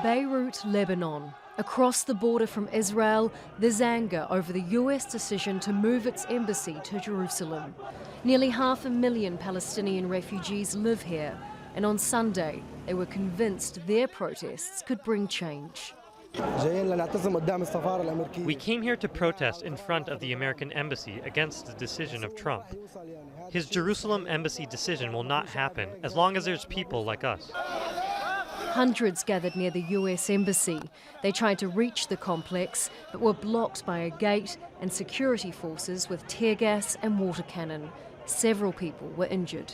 Beirut, Lebanon. Across the border from Israel, there's anger over the US decision to move its embassy to Jerusalem. Nearly 500,000 Palestinian refugees live here, and on Sunday they were convinced their protests could bring change. We came here to protest in front of the American embassy against the decision of Trump. His Jerusalem embassy decision will not happen as long as there's people like us. Hundreds gathered near the US embassy. They tried to reach the complex, but were blocked by a gate and security forces with tear gas and water cannon. Several people were injured.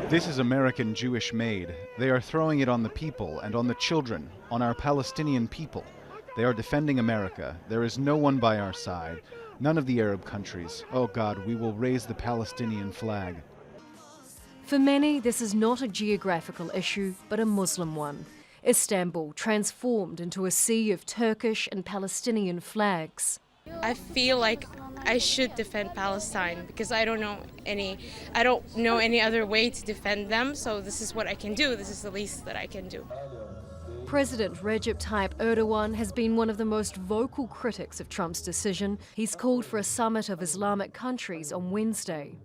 This is American Jewish made. They are throwing it on the people and on the children, on our Palestinian people. They are defending America. There is no one by our side. None of the Arab countries. Oh God, we will raise the Palestinian flag. For many, this is not a geographical issue, but a Muslim one. Istanbul transformed into a sea of Turkish and Palestinian flags. I feel like I should defend Palestine because I don't know any other way to defend them, so this is what I can do. This is the least that I can do. President Recep Tayyip Erdogan has been one of the most vocal critics of Trump's decision. He's called for a summit of Islamic countries on Wednesday.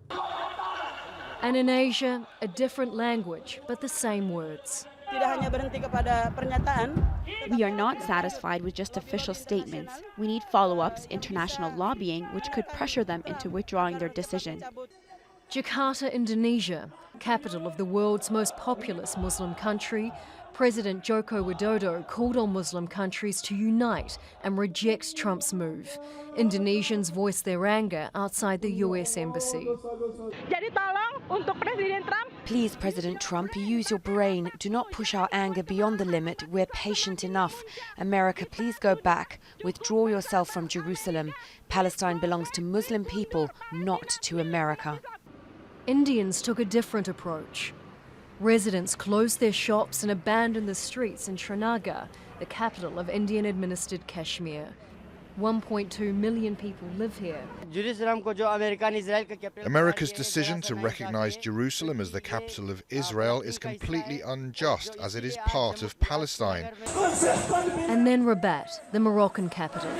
And in Asia, a different language, but the same words. We are not satisfied with just official statements. We need follow-ups, international lobbying, which could pressure them into withdrawing their decision. Jakarta, Indonesia, capital of the world's most populous Muslim country, President Joko Widodo called on Muslim countries to unite and reject Trump's move. Indonesians voiced their anger outside the US embassy. Please, President Trump, use your brain. Do not push our anger beyond the limit. We're patient enough. America, please go back. Withdraw yourself from Jerusalem. Palestine belongs to Muslim people, not to America. Indians took a different approach. Residents closed their shops and abandoned the streets in Srinagar, the capital of Indian-administered Kashmir. 1.2 million people live here. America's decision to recognize Jerusalem as the capital of Israel is completely unjust, as it is part of Palestine. And then Rabat, the Moroccan capital.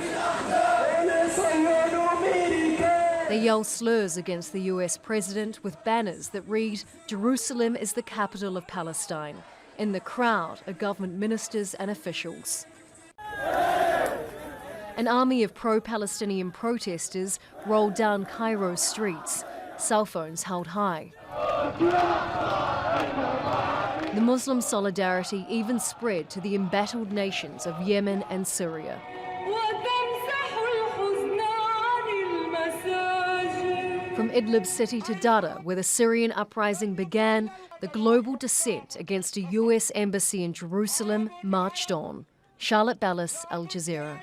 They yell slurs against the US president with banners that read, "Jerusalem is the capital of Palestine." In the crowd are government ministers and officials. An army of pro-Palestinian protesters rolled down Cairo's streets, cell phones held high. The Muslim solidarity even spread to the embattled nations of Yemen and Syria. From Idlib city to Dara, where the Syrian uprising began, the global dissent against a US embassy in Jerusalem marched on. Charlotte Bellis, Al Jazeera.